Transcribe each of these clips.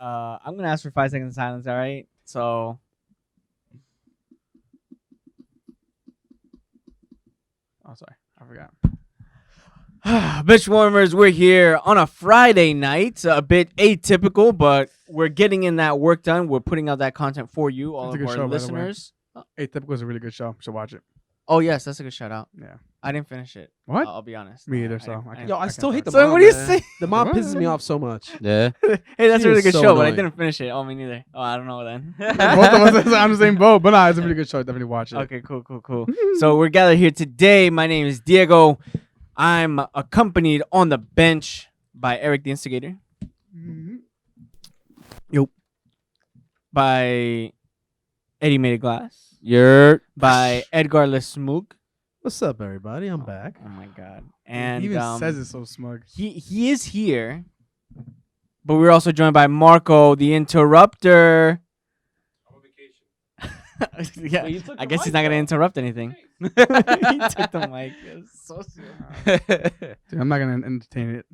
I'm gonna ask for 5 seconds of silence. All right. So. Oh, sorry, I forgot. Benchwarmers, we're here on a Friday night. A bit atypical, but we're getting in that work done. We're putting out that content for you, all of our listeners. Atypical is a really good show. You should watch it. Oh yes, that's a good shout out. Yeah. I didn't finish it. What? I'll be honest. Me either. I still hate the So mom. what do you man. say? The mom What? pisses me off so much. Yeah. Hey, that's She a really is good so show, but I annoying. didn't finish it. Oh, me neither. Oh, I don't know then. Both of us are on the same boat, but nah, it's a really good show. Definitely watch it. Okay, cool. So we're gathered here today. My name is Diego. I'm accompanied on the bench by Eric the Instigator. Mhm. By Eddie Made of Glass. You're By Edgar Lesmoog. What's up, everybody? I'm back. Oh my god. And he even says it so smug. he is here. But we're also joined by Marco the Interrupter. Yeah, I guess he's not gonna interrupt anything. He took the mic. It's so Dude, I'm not gonna entertain it.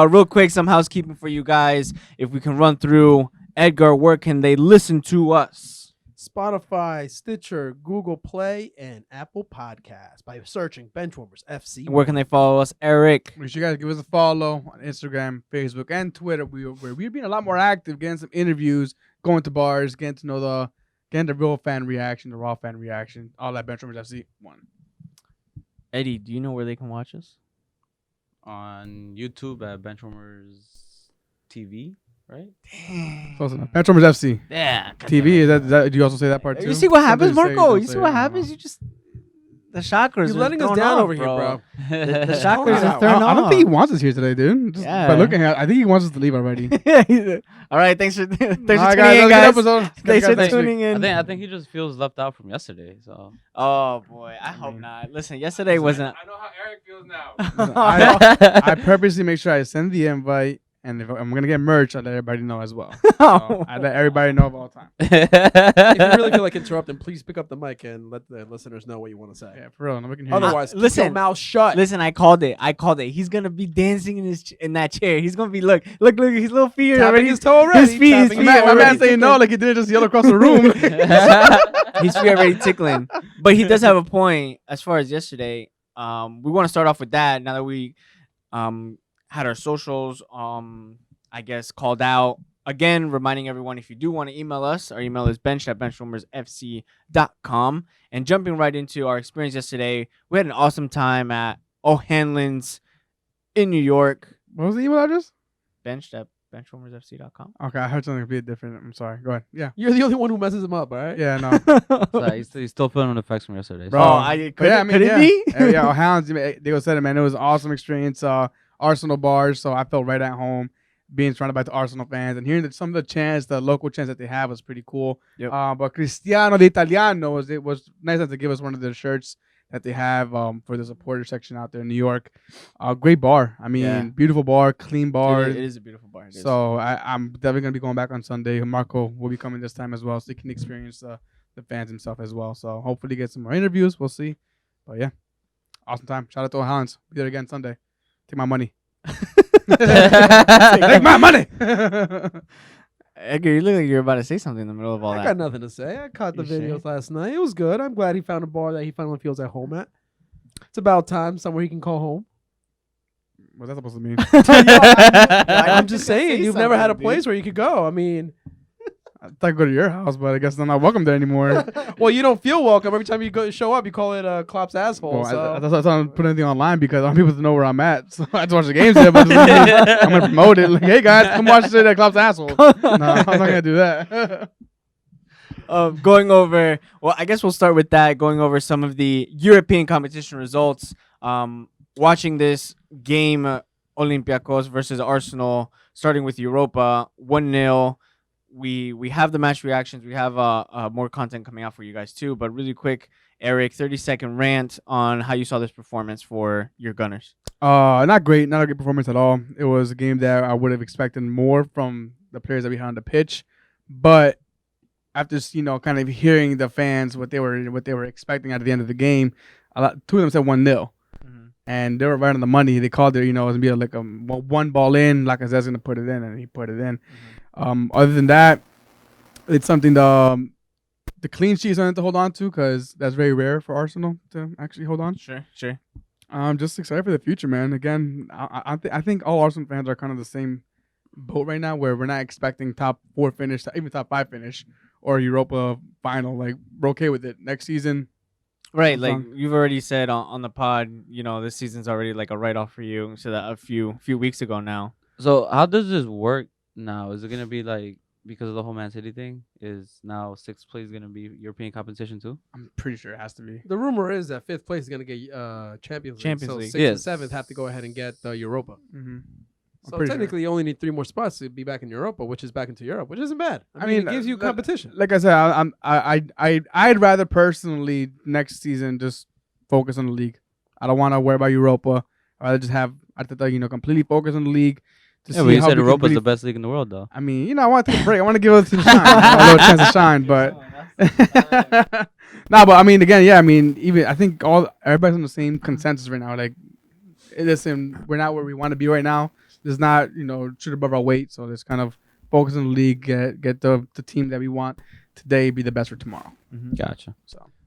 real quick, some housekeeping for you guys. If we can run through, Edgar, where can they listen to us? Spotify, Stitcher, Google Play, and Apple Podcasts by searching Benchwarmers FC. And where can they follow us, Eric? Make sure you guys give us a follow on Instagram, Facebook, and Twitter. We're being a lot more active, getting some interviews, going to bars, getting to know the real fan reaction, the raw fan reaction, all that Benchwarmers FC 1. Eddie, do you know where they can watch us? on YouTube at Benchwarmers TV, right? Close enough. Benchwarmers FC Yeah. TV. Is that? Do you also say that part too? You see what happens, Sometimes Marco? don't You say see it, what I don't happens? know. You just the chakras. You're are letting us thrown down off, over here, bro. The chakras I are thrown don't off. think he wants us here today, dude. Just Yeah. by looking at, I think he wants us to leave already. All right, thanks for tuning in, All right, guys. good episode. Thanks for Next week. tuning in. I think he just feels left out from yesterday. So Oh boy, I hope not. Listen, yesterday wasn't. I know how Eric feels now. I purposely make sure I send the invite, and if I'm gonna get merch, I let everybody know as well. So I let everybody know of all time. If you really feel like interrupting, please pick up the mic and let the listeners know what you want to say. Yeah, for real. Nobody can hear you. Otherwise, keep listen. your mouth shut. Listen, I called it. He's gonna be dancing in that chair. He's gonna be look his little feet Tapping already. his toe already. His feet, Tapping My man already. saying no, like he didn't just yell across the room. His feet already tickling. But he does have a point as far as yesterday. We want to start off with that now that we had our socials I guess called out. Again, reminding everyone, if you do want to email us, our email is bench@benchwarmersfc.com. And jumping right into our experience yesterday, we had an awesome time at Haland's in New York. What was the email address? Bench@benchwarmersfc.com. Okay, I heard something a bit different. I'm sorry. Go ahead. Yeah. You're the only one who messes him up, all right? Yeah, no. he's still feeling the effects from yesterday. Bro. Oh, But yeah, I mean, could it be? yeah, Hounds, Diego said it, man. It was an awesome experience. Arsenal bars, so I felt right at home being surrounded by the Arsenal fans and hearing some of the chants, the local chants that they have was pretty cool. Yep. But Cristiano de Italiano, it was nice to give us one of their shirts that they have for the supporter section out there in New York. Great bar. I mean, Yeah. beautiful bar, clean bar. It is a beautiful bar. It is. So I'm definitely going to be going back on Sunday. Marco will be coming this time as well, so he can experience the fans himself as well. So hopefully get some more interviews. We'll see. But yeah, awesome time. Shout out to Haland. Be there again Sunday. Take my money. Take my money. Edgar, you look like you're about to say something in the middle of all I that. got nothing to say. I caught the You videos sure? last night. It was good. I'm glad he found a bar that he finally feels at home at. It's about time somewhere he can call home. What's that supposed to mean? I'm just saying, you've never had a something, place where you could go. I mean, I thought I'd go to your house, but I guess I'm not welcome there anymore. well, you don't feel welcome. Every time you show up, you call it Klopp's asshole. Well, so. I thought I put anything online because I want people to know where I'm at. So I just watch the games there, but I'm going to promote it. Like, hey, guys, come watch the Klopp's asshole. No, I'm not going to do that. Going over, well, I guess we'll start with that. Going over some of the European competition results. Watching this game, Olympiacos versus Arsenal, starting with Europa, 1-0. We have the match reactions. We have more content coming out for you guys too. But really quick, Eric, 30-second rant on how you saw this performance for your Gunners. Not great. Not a good performance at all. It was a game that I would have expected more from the players that we had on the pitch. But after kind of hearing the fans what they were expecting at the end of the game, two of them said 1-0. And they were right on the money. They called it, it was going to be like a one ball in. Lacazette's going to put it in, and he put it in. Other than that, it's something the clean sheet is something to hold on to because that's very rare for Arsenal to actually hold on. Sure. I'm just excited for the future, man. Again, I think all Arsenal fans are kind of the same boat right now, where we're not expecting top 4 finish, even top 5 finish, or Europa final. Like, we're okay with it next season. Right, Have like fun. you've already said on the pod, this season's already like a write off for you. So that a few weeks ago now. So how does this work now? Is it gonna be like because of the whole Man City thing? Is now 6th place gonna be European competition too? I'm pretty sure it has to be. The rumor is that 5th place is going to get Champions League. Champions So League. 6th and Yes. 7th have to go ahead and get the Europa. Mm-hmm. So technically, you only need 3 more spots to be back in Europa, which is back into Europe, which isn't bad. I mean, it gives you competition. Like I said, I'd rather personally next season just focus on the league. I don't want to worry about Europa. I'd rather just have completely focus on the league. To Yeah, see but you how said we can Europa's really- the best league in the world, though. I mean, I want to take a break. I want to give it to the shine. A little chance to shine, but no. But I mean, again, yeah. I mean, even I think everybody's on the same consensus right now. Like, listen, we're not where we want to be right now. There's not, shoot above our weight. So let's kind of focus on the league, get the team that we want today, be the best for tomorrow. Gotcha.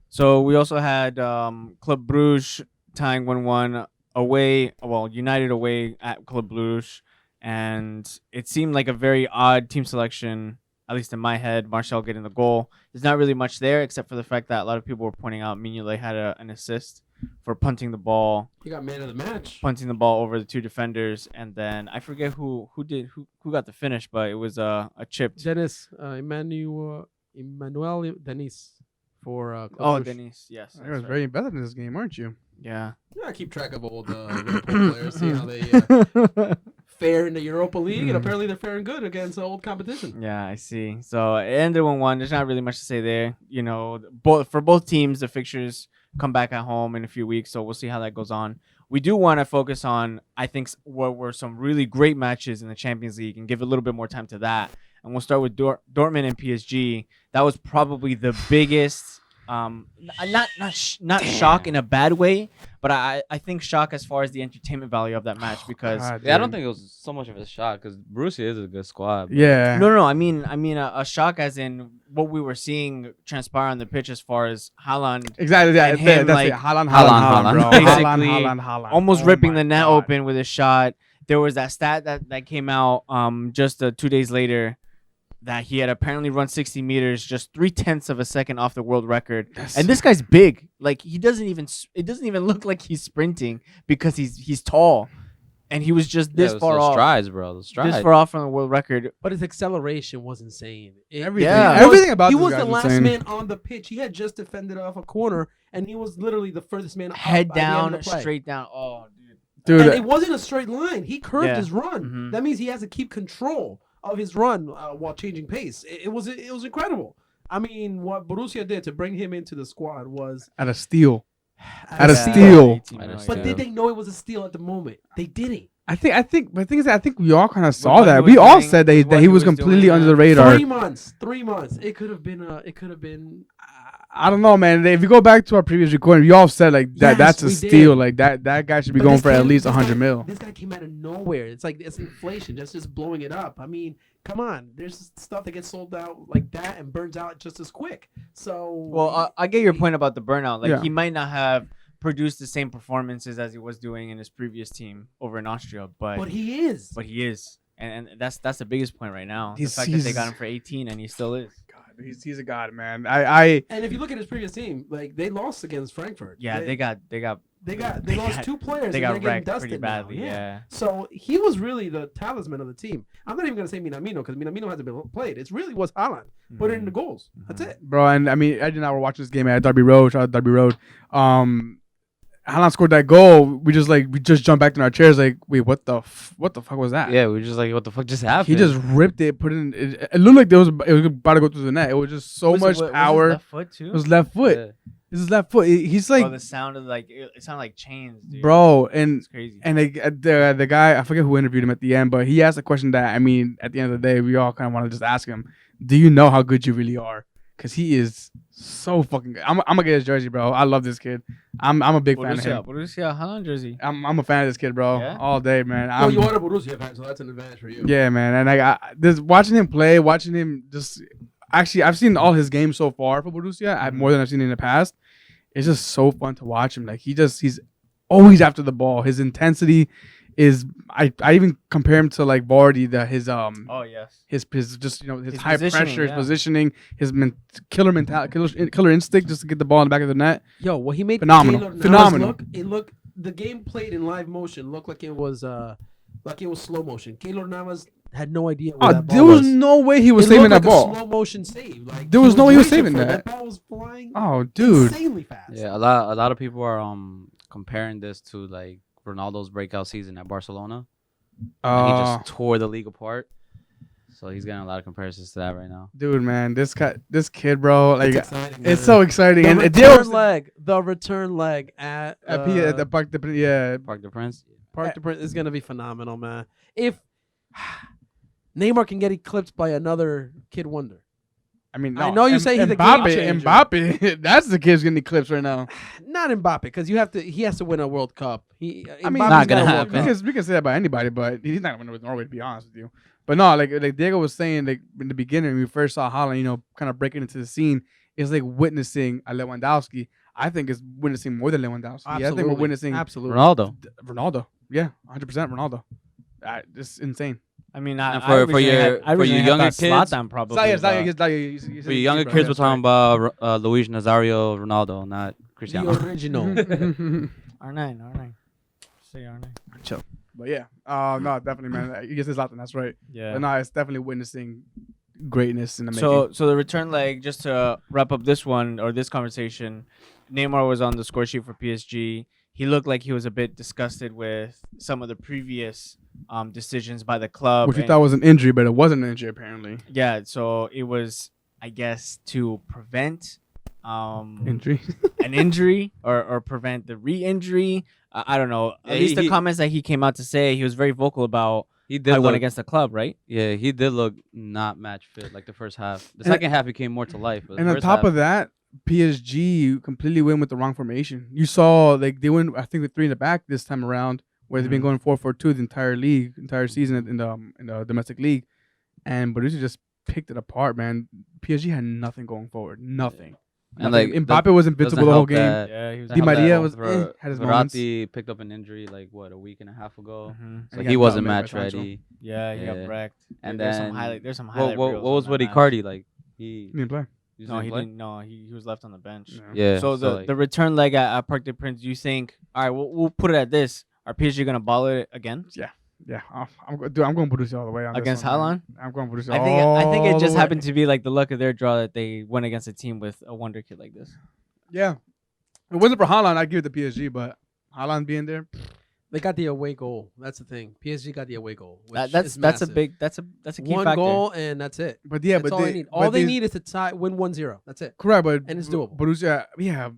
So we also had Club Brugge tying 1-1 away. Well, United away at Club Brugge, and it seemed like a very odd team selection, at least in my head. Martial getting the goal. There's not really much there except for the fact that a lot of people were pointing out Mignolet had an assist for punting the ball He got man of the match. over the 2 defenders, and then I forget who got the finish, but it was a chipped. Dennis, Emmanuel Denis for Club Oh, Brugge. Denise, yes. You was very invested in this game, weren't you? Yeah. Yeah, I keep track of all the Liverpool players, see how they fare in the Europa League, and apparently they're faring good against old competition. Yeah, I see. So it ended 1-1. There's not really much to say there. For both teams, the fixtures come back at home in a few weeks, so we'll see how that goes on. We do want to focus on, I think, what were some really great matches in the Champions League and give a little bit more time to that. And we'll start with Dortmund and PSG. That was probably the biggest. Not shock in a bad way, but I think shock as far as the entertainment value of that match because God, Yeah, I don't dude. think it was so much of a shock because Borussia is a good squad. but- Yeah. no, I mean a shock as in what we were seeing transpire on the pitch as far as Haaland Exactly. Yeah, And him, that's like, it. Haaland, Haaland. bro. Basically, Haaland. almost Oh ripping my the net God. open with a shot. There was that stat that came out just 2 days later that he had apparently run 60 meters just 0.3 of a second off the world record. And this guy's big. Like it doesn't even look like he's sprinting because he's tall. And he was just Yeah, this it was far those off. strides, bro. Those strides. This far off from the world record. But his acceleration was insane. Everything, Yeah. everything about he this was guy's the last insane. man on the pitch. He had just defended off a corner, and he was literally the furthest man up Head by the end down, of the play. straight down. Oh, dude. Dude, And it wasn't a straight line. He curved Yeah. his run. Mhm. That means he has to keep control of his run while changing pace. It was incredible. I mean, what Borussia did to bring him into the squad was at a steal. at a steal. 18 At a million. steal. But did they know it was a steal at the moment? They didn't. I think, but the thing is, I think we all kind of saw what that. he We was all doing- said with what that he was completely doing, under the radar. 3 months. 3 months. It could have been. I don't know, man. If you go back to our previous recording, we all said like that. Yes, that's a we steal. did. Like that guy should be But going this for at came- least this 100 guy- mil. This guy came out of nowhere. It's like it's inflation. That's just blowing it up. I mean, come on. There's stuff that gets sold out like that and burns out just as quick. So Well, I get your point about the burnout. Like Yeah. he might not have produced the same performances as he was doing in his previous team over in Austria, but he is. he is, and that's the biggest point right now. He's- the fact that they he's- got him for 18 and he still is. God, he's a god, man. I And if you look at his previous team, like they lost against Frankfurt. Yeah, they lost got- 2 players. they and got they're getting wrecked dusted pretty now. badly. Yeah. So he was really the talisman of the team. I'm not even gonna say Minamino because Minamino hasn't been played. It really was Haaland. Put it in the goals. That's it. bro, and I mean, Ed and I were watching this game at Derby Road. Shout out Derby Road. Haaland scored that goal. We just jumped back in our chairs. Like, wait, what the fuck was that? Yeah, we were just like, what the fuck just happened? He just ripped it, put it in. It looked like it was about to go through the net. It was just so much power. Was his left foot too? It was left foot. Yeah. This is left foot. He's like, the sound of it sounded like chains, dude. bro, and It's crazy. the guy, I forget who interviewed him at the end, but he asked a question that, I mean, at the end of the day, we all kind of want to just ask him, do you know how good you really are? because he is so fucking good. I'm gonna get his jersey, bro. I love this kid. I'm a big fan of him. Borussia Haland jersey. I'm a fan of this kid, bro. Yeah? All day, man. Well, you are a Borussia fan, so that's an advantage for you. Yeah, man. And I this watching him play, watching him just actually, I've seen all his games so far for Borussia. More than I've seen in the past. It's just so fun to watch him. Like he's always after the ball. His intensity is. I even compare him to like Vardy. His Oh yes. his just his His high positioning, pressure, his yeah. positioning, his killer mentality, killer instinct, just to get the ball in the back of the net. Yo, what he made Phenomenal. Keylor Navas Phenomenal. look. The game played in live motion looked like it was slow motion. Keylor Navas had no idea where that ball There was was. no way he was It saving looked that like ball. A slow motion save. Like There was no way he was racing saving for it. that. That ball was flying Oh, dude. insanely fast. Yeah, a lot of people are comparing this to like Ronaldo's breakout season at Barcelona. Like, he just tore the league apart. So he's getting a lot of comparisons to that right now. Dude, man, this kid, bro, like It's exciting, it's man. so exciting. The And return leg at the Parc de Parc de Prince. Parc de Prince is gonna be phenomenal, man. If Neymar can get eclipsed by another kid wonder, I mean, I know you say he's a game changer. Mbappe, that's the kid's getting eclipsed right now. not Mbappe, because he has to win a World Cup. He, I mean, Mbappe's not got gonna a World happen. Cup. We can say that about anybody, but he's not gonna win with Norway, to be honest with you. But no, like Diego was saying, like in the beginning, when we first saw Haland, kind of breaking into the scene, it's like witnessing a Lewandowski. I think it's witnessing more than Lewandowski. I think we're Absolutely. witnessing Absolutely. Ronaldo. Yeah, 100% Ronaldo. It's insane. I mean, And I for originally your- had- I for your originally had younger thought kids- Zlatan probably. For For your younger kids, we're talking about Luis Nazario Ronaldo, not Cristiano. The original. R9. Say R9. But yeah, no, definitely, man. You guess it's Zlatan. That's right. Yeah. But no, it's definitely witnessing greatness in the making. So the return leg, just to wrap up this one or this conversation, Neymar was on the score sheet for PSG. He looked like he was a bit disgusted with some of the previous decisions by the club. Which we and- thought was an injury, but it wasn't an injury apparently. Yeah, so it was, I guess, to prevent Injury. an injury or prevent the re-injury. I don't know. At Yeah, least the he- comments that he came out to say, he was very vocal about He how did he went look, against the club, right? yeah, he did look not match fit like the first half. The And- second half he came more to life. But the And on first top half, of that, PSG completely went with the wrong formation. You saw like they went, I think, with 3 in the back this time around, where they've been going 4-4-2 the entire season in the domestic league, and Borussia just picked it apart, man. PSG had nothing going forward, nothing. and Nothing. like Mbappe was invincible the whole game. Yeah, he was. Di Maria was Ver- had his moments. Verratti picked up an injury like a week and a half ago. Mhm. So And he got wasn't dominated match by Sancho. ready. Yeah, he Yeah. got wrecked. And there's then some highlight. There's some What, highlight. what reels was on that match. Icardi like? He He didn't play. No, he play? didn't. No, he was left on the bench. Yeah. So the return leg at Parc des Princes, you think? All right, we'll put it at this: are PSG gonna ball it again Yeah, I'm going Borussia all the way on this against one, man. Haaland? I'm going Borussia. I think it all just the way. happened to be like the luck of their draw that they went against a team with a wonder kid like this. Yeah, if it wasn't for Haaland, I'd give it to PSG, but Haaland being there, They got the away goal. That's the thing. PSG got the away goal. Which That's is that's a massive. big that's a key one factor. goal and that's it. but yeah, That's but all they need. All they need is to win 1-0. That's it. correct, but And it's doable. Borussia, yeah.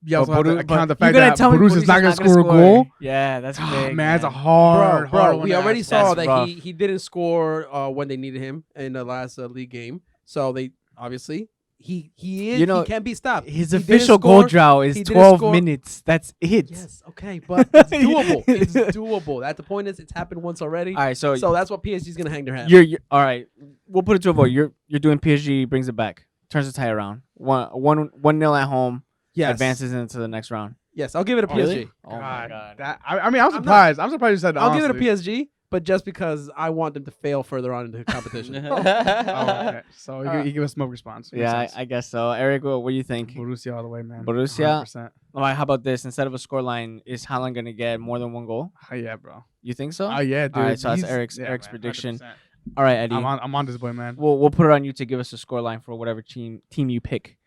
But Also have to Boru- account the but fact you're gonna that tell me Borussia's not Borussia's gonna score a goal. Yeah, that's big. Man, it's a hard Bro, one we to already ask. saw That's that rough. he didn't score when they needed him in the last league game. So they obviously he is You know, he can't be stopped. His He didn't official goal score. drought he is didn't 12 score. minutes. That's it. Yes, okay, but it's doable. It's doable. That's the point. It's happened once already. All right, so So that's what PSG's gonna hang their hat. you're all right. We'll put it to a vote. You're doing PSG brings it back, turns the tie around. 1-0 at home, yes, advances into the next round. Yes, I'll give it a PSG. Really? Oh my God, god. that I mean, I'm not- surprised. I'm surprised you said that. I'll give it a honestly. PSG, but just because I want them to fail further on into the competition. Oh, okay. So you give a smoke response. Makes Yeah, sense. I guess so. Eric, what do you think? Borussia all the way, man. Borussia? 100%. All right, how about this? Instead of a scoreline, is Haaland gonna get more than one goal? Oh, yeah, bro. You think so? Oh yeah, dude. All right, so that's He's- Eric's yeah, man, prediction. 100%. All right, Eddie. I'm on this boy, man. We'll put it on you to give us a scoreline for whatever team you pick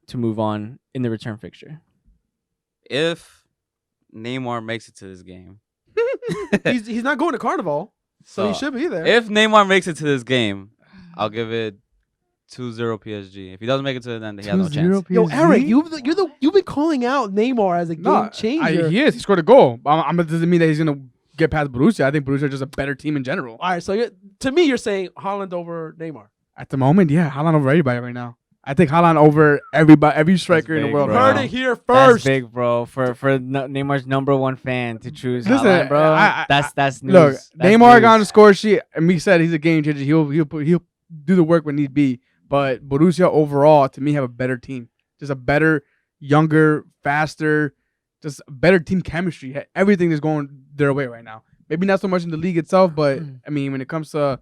to move on in the return fixture. if Neymar makes it to this game, he's not going to Carnival, so he So, should be there. if Neymar makes it to this game, I'll give it 2-0 PSG. If he doesn't make it to it, then he has no 2-0 chance. Yo, PSG? Eric, you've been calling out Neymar as a game No, changer. he is. He scored a goal. It doesn't mean that he's gonna get past Borussia. I think Borussia is just a better team in general. All right, so to me, you're saying Haaland over Neymar. At the moment, yeah, Haaland over everybody right now. I take Haland over every striker in the big, world. bro. Right Heard now. it here That's first. big, bro. For Neymar's #1 fan to choose Listen, Haaland, bro. I- That's news. Look, That's Neymar got on the news. score sheet, and me said he's a game changer. He'll do the work when need be. But Borussia overall, to me, have a better team. Just a better, younger, faster, just better team chemistry. Everything is going their way right now. Maybe not so much in the league itself, but I mean, when it comes to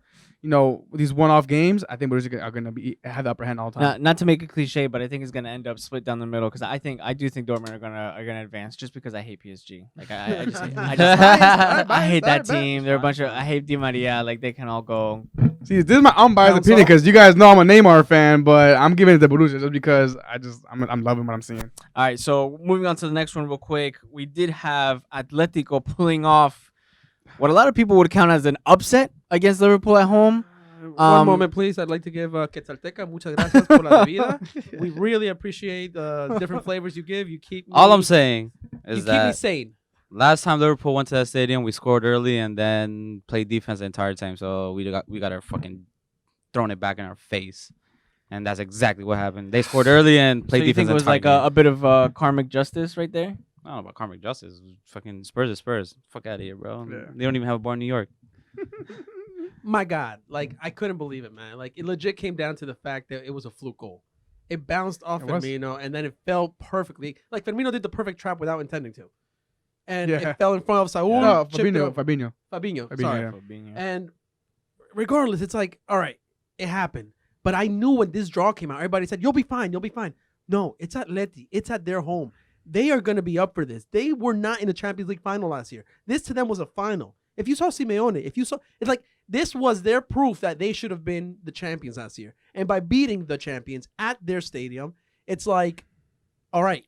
these one-off games, I think Borussia are going to have the upper hand all the time. Not to make it cliche, but I think it's gonna end up split down the middle because I do think Dortmund are gonna advance just because I hate PSG. Like I just I hate that team. They're a bunch of I hate Di Maria. Like they can all go. See, this is my unbiased Bounce opinion off. because you guys know I'm a Neymar fan, but I'm giving it to Borussia just because I'm loving what I'm seeing. All right, so moving on to the next one real quick. We did have Atletico pulling off what a lot of people would count as an upset against Liverpool at home. One moment, please. I'd like to give Quetzalteca muchas gracias por la vida. We really appreciate the different flavors you give. You keep me, All I'm saying you is keep me that sane. last time Liverpool went to that stadium, we scored early and then played defense the entire time. So we got our fucking thrown it back in our face, and that's exactly what happened. They scored early and So played you defense. think it was the entire like game. a bit of karmic justice right there? I don't know about karmic justice. Fucking Spurs is Spurs. Fuck out of here, bro. Yeah. They don't even have a bar in New York. My God, like I couldn't believe it, man. Like it legit came down to the fact that it was a fluke goal. It bounced off It was. Firmino and then it fell perfectly. Like Firmino did the perfect trap without intending to, and Yeah. it fell in front of Saul. No, chipped it over. Fabinho. Fabinho. Fabinho, Sorry. yeah. For being here. And regardless, it's like, all right, it happened. But I knew when this draw came out, everybody said, you'll be fine, you'll be fine. No, it's Atleti. It's at their home. They are going to be up for this. They were not in the Champions League final last year. This to them was a final. If you saw Simeone, it's like this was their proof that they should have been the champions last year. And by beating the champions at their stadium, it's like, all right,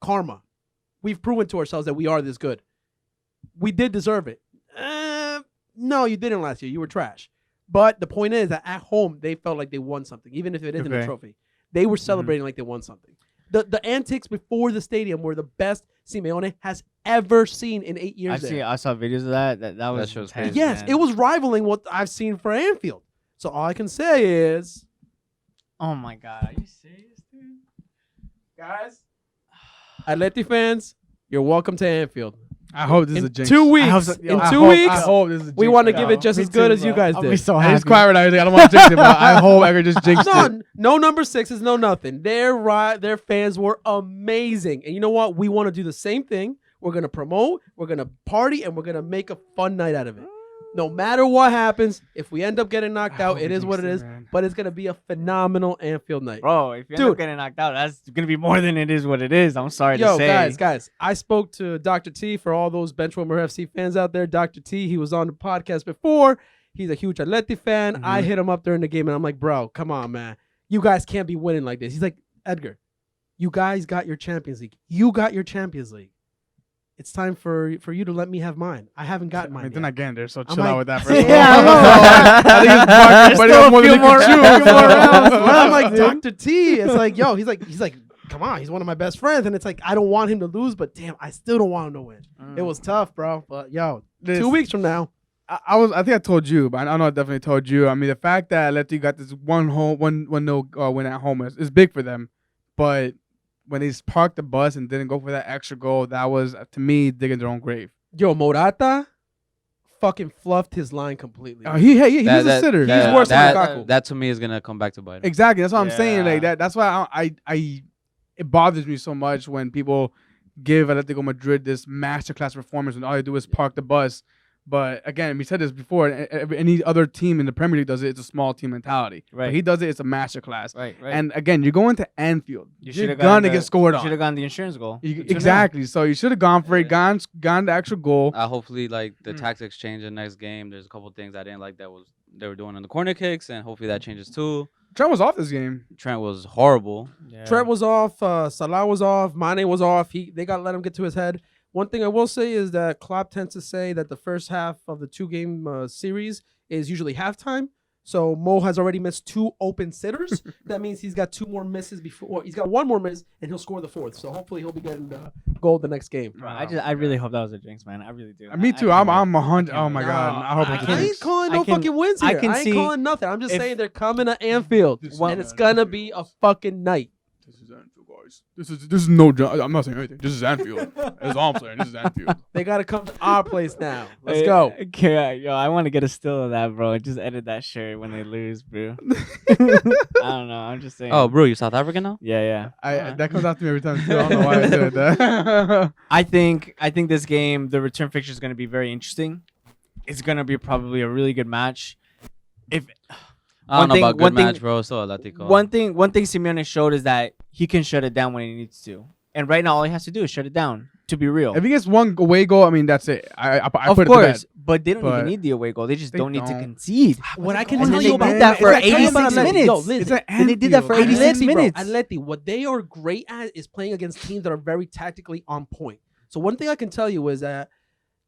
karma. We've proven to ourselves that we are this good. We did deserve it. No, you didn't last year. You were trash. But the point is that at home, they felt like they won something, even if it isn't a Okay. trophy. They were celebrating like they won something. The antics before the stadium were the best Simeone has ever seen in 8 years. I saw videos of that. That was shit was intense, crazy. Yes, man. it was rivaling what I've seen for Anfield. So all I can say is, Oh my god, are you serious, dude? guys, Atleti fans, you're welcome to Anfield. I hope this is In a jinx. 2 weeks, I hope so- in I 2 hope- weeks, I hope this is a jinx. we want to right give now. it just Me as good too, as you bro. guys I'll did. be so I happy. just quiet right now. I don't want to jinx it, but I hope I could just jinx it. No number sixes, no nothing. Their fans were amazing. And you know what? We want to do the same thing. We're going to promote, we're going to party, and we're going to make a fun night out of it. No matter what happens, if we end up getting knocked I out, hope it we is what jinx it it, is. man. But it's going to be a phenomenal Anfield night. Bro, if you end up Dude. getting knocked out, that's gonna be more than it is what it is. I'm sorry to Yo, say. guys, I spoke to Dr. T for all those Benchwarmer FC fans out there. Dr. T, he was on the podcast before. He's a huge Atleti fan. I hit him up during the game, and I'm like, bro, come on, man. You guys can't be winning like this. He's like, Edgar, you guys got your Champions League. You got your Champions League. It's time for you to let me have mine. I haven't got I mine mean, they're yet. not getting there, so I'm chill like, out with that. yeah, I know. I think it's Barca, but Still more than a few more- they can a chew. few more rounds. But I'm like, Dr. T. It's like, yo, he's like, come on, he's one of my best friends. And it's like, I don't want him to lose, but damn, I still don't want him to win. It was tough, bro. But yo, This- 2 weeks from now, I think I told you, but I know I definitely told you. I mean, the fact that Atleti got this 1-0 win at home is big for them. But when they parked the bus and didn't go for that extra goal, that was, to me, digging their own grave. yo, Morata fucking fluffed his line completely. He's a sitter. He's worse than Lukaku. That to me is gonna come back to bite him. Exactly. That's what I'm saying. Like Yeah. that's why it bothers me so much when people give Atletico Madrid this masterclass performance and all they do is park the bus. But again, we said this before. Any other team in the Premier League does it. It's a small team mentality. Right. But he does it. It's a masterclass. Right. And again, you're going to Anfield. You You're should've gonna gone get scored You should on. have gone the insurance goal. Exactly. So you should have gone for it. Gone the extra goal. Hopefully, like the tactics change in the next game. There's a couple things I didn't like they were doing on the corner kicks, and hopefully that changes too. Trent was off this game. Trent was horrible. Yeah. Trent was off. Salah was off. Mane was off. They got to let him get to his head. One thing I will say is that Klopp tends to say that the first half of the 2-game series is usually halftime. So Mo has already missed 2 open sitters. That means he's got 2 more misses before. Well, he's got 1 more miss, and he'll score the 4th. So hopefully he'll be getting the goal the next game. Bro, I really hope that was a jinx, man. I really do. Me too. I'm 100. Oh my god. I hope I it's a ain't jinx. calling no fucking wins I here. can I ain't see calling nothing. I'm just if- saying they're coming to Anfield, and it's gonna be a fucking night. This is Anfield, guys. This is no. I'm not saying anything. This is Anfield. That's all I'm saying. This is Anfield. They gotta come to our place now. Let's go. Okay, yo, I want to get a still of that, bro. Just edit that shirt when they lose, bro. I don't know. I'm just saying. Oh, bro, you South African now? Yeah. That comes after me every time too. I don't know why I said that. I think this game, the return fixture is going to be very interesting. It's going to be probably a really good match. If I don't know about one good match, bro. Still Atletico. one thing Simeone showed is that he can shut it down when he needs to. And right now, all he has to do is shut it down. To be real, If he gets one away goal, I mean that's it. I of put it to course, bed. but they don't But even need the away goal. They just they don't need to don't. concede. What I can And tell then you they about did that for it's like 86 Atleti. minutes. Yo, listen. It's an And they did that for Anfield. 86 Atleti, bro, minutes. Atleti, what they are great at is playing against teams that are very tactically on point. So one thing I can tell you is that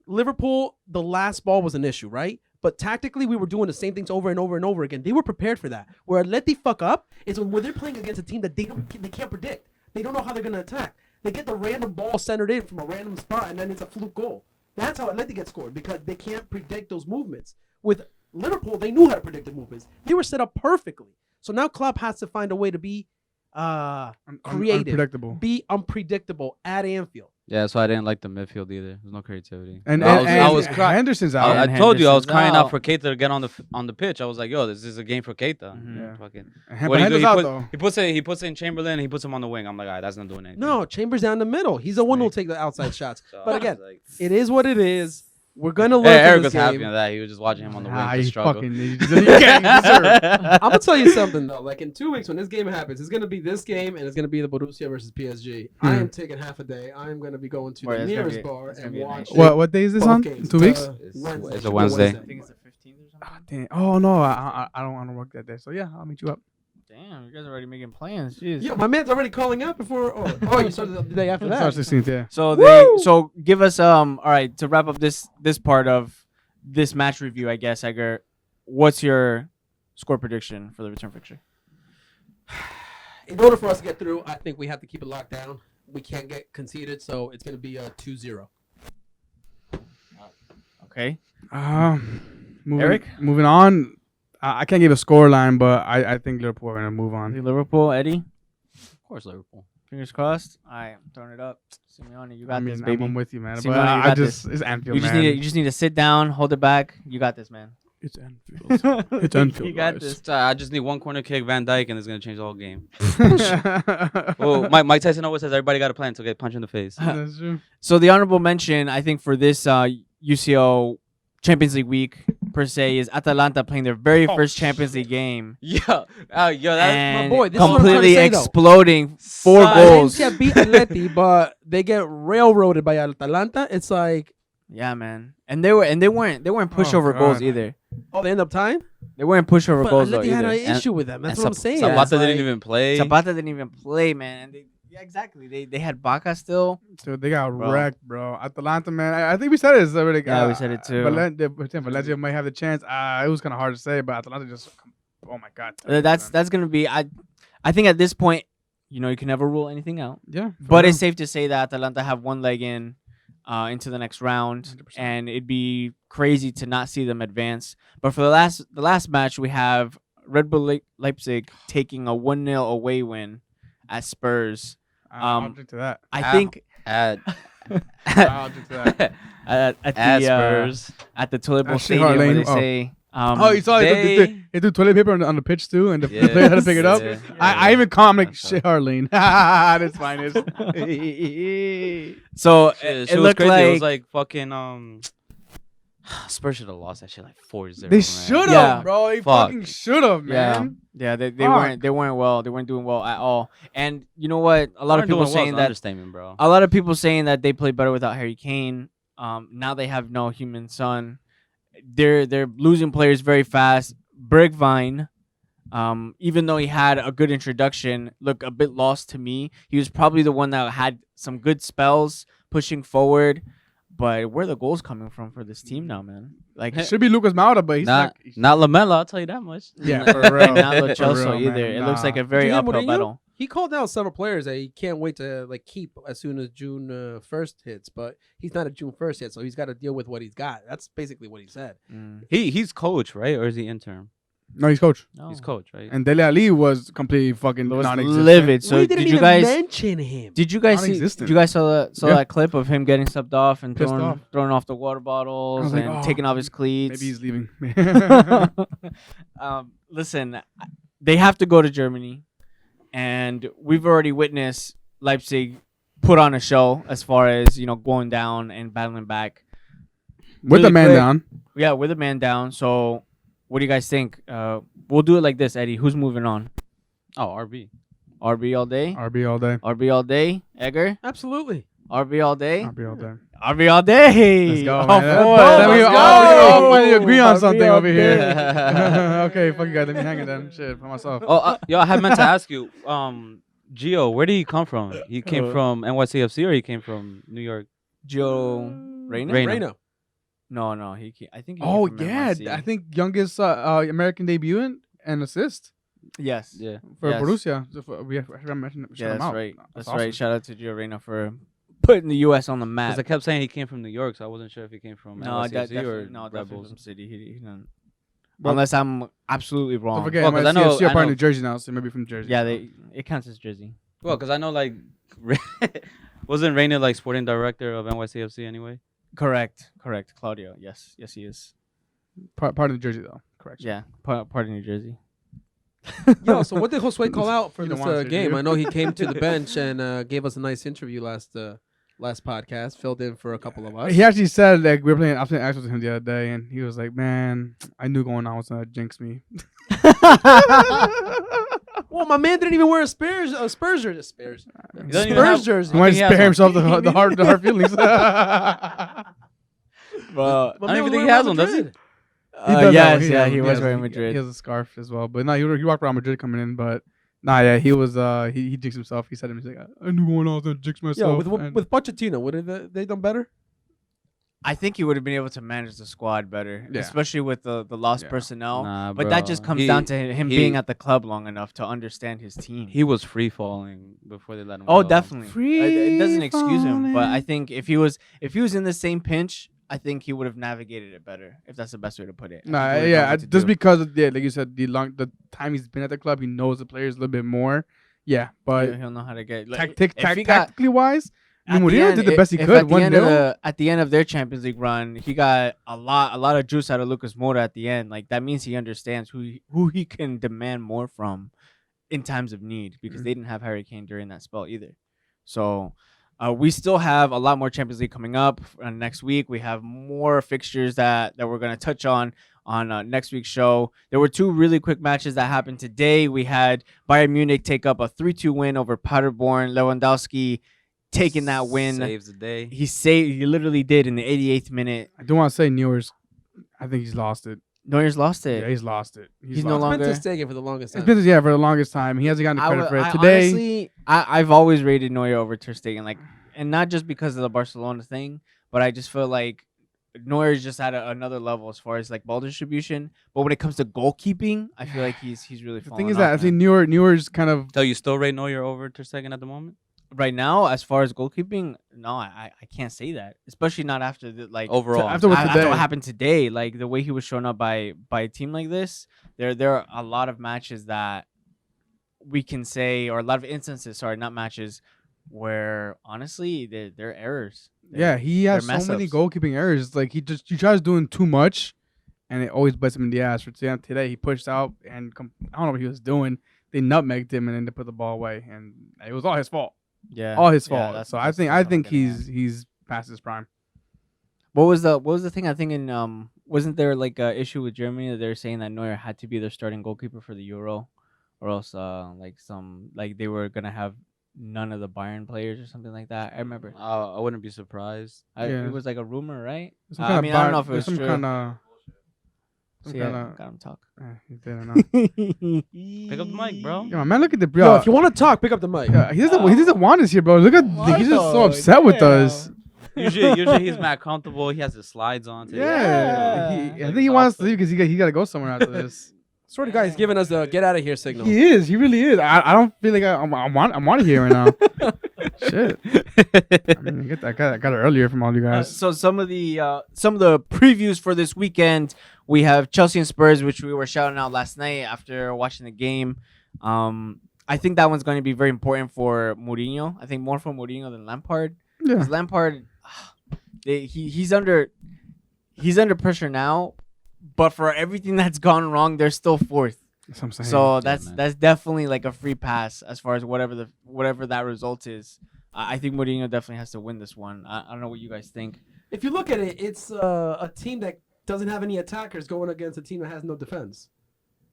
Liverpool, the last ball was an issue, right? But tactically, we were doing the same things over and over and over again. They were prepared for that. Where Atleti fuck up is when they're playing against a team that they can't predict. They don't know how they're gonna attack. They get the random ball centered in from a random spot, and then it's a fluke goal. That's how Atleti gets scored because they can't predict those movements. With Liverpool, they knew how to predict the movements. They were set up perfectly. So now Klopp has to find a way to be creative, Unpredictable. be unpredictable at Anfield. Yeah, so I didn't like the midfield either. There's no creativity. And I was crying. Henderson's out. I And told you I was Henderson's crying out. out for Keita to get on the pitch. I was like, yo, this is a game for Keita. Mhm. Yeah. Fucking. But What do? Henderson's out though. He puts it in Chamberlain. And he puts him on the wing. I'm like, all right, that's not doing anything. No, Chambers down the middle. He's the one who'll take the outside shots. So But I again, was like, it is what it is. We're gonna hey, learn Eric from was this happy game. on that. He was just watching him on the wing He just struggle. fucking he can't deserve. I'm gonna tell you something though. Like in 2 weeks when this game happens, it's gonna be this game and it's gonna be the Borussia versus PSG. I am taking half a day. I am gonna be going to Where the it's gonna nearest be- bar it's gonna and be a watch. night. What day is this both on? games. 2 weeks? Wednesday. It's a Wednesday. I think it's the 15th or something. Ah, damn. Oh no, I don't want to work that day. So yeah, I'll meet you up. Damn, you guys are already making plans. Jeez. Yeah, my man's already calling out before. Oh, you started the day after Start that. 16th. Yeah. So give us all right, to wrap up this part of this match review, I guess, Edgar, what's your score prediction for the return fixture? In order for us to get through, I think we have to keep it locked down. We can't get conceded, so it's gonna be a 2-0. Okay. Eric, moving on. I can't give a score line, but I think Liverpool are gonna move on. Liverpool, Eddie, Of course, Liverpool. fingers crossed. All right, I'm throwing it up. Simeone, you got this, I'm baby. with you, man. Simeone, But you I got just it's Anfield, You just man. need to sit down, hold it back. You got this, man. It's Anfield. It's Anfield. You got guys. this. So I just need one corner kick, Van Dijk, and it's gonna change the whole game. Well, Mike Tyson always says everybody got a plan to get punched in the face. That's true. So the honorable mention, I think, for this UCL Champions League week per se is Atalanta playing their very first Champions League game yo, that's and boy, this is what I'm trying to completely say, though. exploding 4 Son. goals. Valencia beat Atleti, but they get railroaded by Atalanta. It's like, Yeah, man. And they weren't pushover goals God. either. oh, they end up tying. They weren't pushover But goals though Atleti had either. an issue with them. That's and what I'm saying. Yeah, Zapata It's didn't like- even play. Zapata didn't even play, man. Yeah, exactly. They had Barca still. Dude, they got Bro. wrecked, bro. Atalanta, man. I think we said it already. Yeah, we said it too. Valencia might have the chance. It was kind of hard to say, but Atalanta just. Oh my god. That's gonna be. I think at this point, you can never rule anything out. Yeah. But it's safe to say that Atalanta have one leg in into the next round, 100%. and it'd be crazy to not see them advance. But for the last match, we have Red Bull Leipzig taking a 1-0 away win at Spurs. I'll drink to that. I think at I'll drink to that. at at the Spurs. at the Toilet Bowl At Stadium, where Lane. they Oh. say. Oh, you saw they- they threw toilet paper on the pitch too, and the Yes, player had to pick it up. yeah. I even call him like That's shit, Harleen. That's fine. So Shit, it shit was looked crazy. like, It was like fucking Spurs should have lost that shit like 4-0. They man. should have, Yeah. bro. They Fuck. fucking should have, man. yeah, they Fuck. weren't well. They weren't doing well at all. And you know what? A lot of people saying that understatement, bro. a lot of people saying that they play better without Harry Kane. Now they have no human son. They're losing players very fast. Bergwijn, even though he had a good introduction, looked a bit lost to me. He was probably the one that had some good spells pushing forward, But where are the goals coming from for this team now, man? Like, It should be Lucas Moura, but he's not Lamella. I'll tell you that much. Yeah, for real. not Lo For Celso real, either. man. It looks like a Did very you hear uphill Mourinho? battle. He called out several players that he can't wait to keep as soon as June 1st hits, but he's not at June 1st yet, so he's got to deal with what he's got. That's basically what he said. He's coach, right? Or is he interim? No, he's coach. No. He's coach, right? And Dele Alli was completely fucking It was non-existent. livid. So we didn't did you even guys mention him. Did you guys see? Non-existent. Did you guys saw Yeah. that clip of him getting subbed off and Pissed off. throwing off the water I bottles was like, and oh, taking off his cleats? Maybe he's leaving. Listen, they have to go to Germany, and we've already witnessed Leipzig put on a show as far as going down and battling back. With Really the man quick. down. Yeah, with a man down. So, what do you guys think? We'll do it like this, Eddie. Who's moving on? Oh, RB. RB all day. RB all day. RB all day. Edgar. Absolutely. RB all day. RB all day. RB all day. Let's go, Oh, man. boy, Then we let's all go. finally agree on RB something all over here. day. Okay, fuck you guys. Let me hang it then. Shit, by myself. Oh, yo, I had meant to ask you, Gio, where did he come from? He came from NYCFC or he came from New York? Joe Reyna? Reyna. No. I think. He Oh, came from yeah. NYC. I think youngest American debut and assist Yes. Yeah. for Yes. Borussia. So we have to mention Yeah, that's right. That's awesome. right. Shout out to Gio Reyna for putting the U.S. on the map. Because I kept saying he came from New York, so I wasn't sure if he came from No, NYCFC definitely or definitely Rebels. from City. He didn't. Well- Unless I'm absolutely wrong. Don't forget, Well, 'cause I know- MSC are I part of know- New Jersey now, so maybe from Jersey. Yeah, it counts as Jersey. Well, because I know, like, wasn't Reyna, like, sporting director of NYCFC anyway? Correct. Claudio. Yes, he is. Part of New Jersey, though. Correct. Yeah, part of New Jersey. Yo, so what did Josue call out for You don't this want to say, game? do you? I know he came to the bench and gave us a nice interview last podcast, filled in for a couple of us. He actually said, like, we were playing Axel with him the other day, and he was like, man, I knew going on was going to jinx me. Well, my man didn't even wear a Spurs jersey. doesn't even Spurs have- jersey. He wanted to he has spare one. himself the hard feelings. Well, My I don't man even was think he wearing has Real one, does he? Madrid. He does yes, have- yeah, has- he was has- wearing Madrid. He has a scarf as well, but no, he walked around Madrid coming in. But nah, yeah, he was he jinxed himself. He said, he's like, I knew going on was gonna jinx myself. Yo, and- with Pochettino, would they done better? I think he would have been able to manage the squad better, Yeah. especially with the lost Yeah. personnel. Nah, But that just bro. comes He- down to him he- being at the club long enough to understand his team. He was free falling before they let him Oh, go. definitely. It doesn't excuse him, but I Free-falling. think if he was in the same pinch, I think he would have navigated it better. If that's the best way to put it. I Nah, think he would've known yeah, what to just do. because of like you said, the time he's been at the club, he knows the players a little bit more. Yeah, but he'll know how to get tactically wise, I mean, at the Mourinho end, did the best he if could. At the, 1-0. at the end of their Champions League run, he got a lot of juice out of Lucas Moura at the end. Like that means he understands who he can demand more from in times of need because they didn't have Harry Kane during that spell either. So we still have a lot more Champions League coming up next week. We have more fixtures that we're going to touch on next week's show. There were two really quick matches that happened today. We had Bayern Munich take up a 3-2 win over Paderborn. Lewandowski taking that win. Saves the day. He literally did in the 88th minute. I do want to say Neuer's. I think he's lost it. Neuer's lost it. Yeah, he's lost it. He's lost no it. longer- It's been taken for the longest It's time. been for the longest time. He hasn't gotten the credit for it. Today, honestly, I've always rated Neuer over Ter Stegen, like, and not just because of the Barcelona thing, but I just feel like Neuer is just at another level as far as like ball distribution. But when it comes to goalkeeping, I feel like he's really. the fallen thing is off, that I man. think Neuer's kind of. So you still rate Neuer over Ter Stegen at the moment? right now, as far as goalkeeping, no, I can't say that, especially not after the like Overall. After what after today. what happened today, like the way he was shown up by a team like this, there are a lot of matches that we can say, or a lot of instances, sorry, not matches, where honestly they're errors. Yeah, he has they're so many mess-ups. goalkeeping errors. Like he tries doing too much, and it always bites him in the ass. For today, he pushed out and I don't know what he was doing. They nutmegged him and then they put the ball away, and it was all his fault. Yeah, All his Yeah, fault. that's- So I that's- think that's what I'm getting he's past his prime. What was the thing? I think wasn't there like a issue with Germany that they're saying that Neuer had to be their starting goalkeeper for the Euro, or else like they were gonna have none of the Bayern players or something like that. I remember. I wouldn't be surprised. Yeah. It was like a rumor, right? Some I kinda mean, I don't know if it there's was some true. kind of. Some See, I kind got him talk. he didn't know. Pick up the mic, bro. Yeah, man, look at the Yo, if you want to talk, pick up the mic. he doesn't want us here, bro. Look at he's just so upset with us. Usually he's mad comfortable. He has his slides on. Yeah, I think he wants to leave because he got to go somewhere after this. Swear to God, he's giving us the get out of here signal. He is. He really is. I don't feel like I'm on here right now. Shit. I mean, I got it earlier from all you guys. So some of the previews for this weekend, we have Chelsea and Spurs, which we were shouting out last night after watching the game. I think that one's going to be very important for Mourinho. I think more for Mourinho than Lampard. Yeah. Because Lampard, he's under pressure now, but for everything that's gone wrong, they're still fourth. That's what I'm saying. So that's definitely like a free pass as far as whatever that result is. I think Mourinho definitely has to win this one. I don't know what you guys think. If you look at it, it's a team that doesn't have any attackers going against a team that has no defense.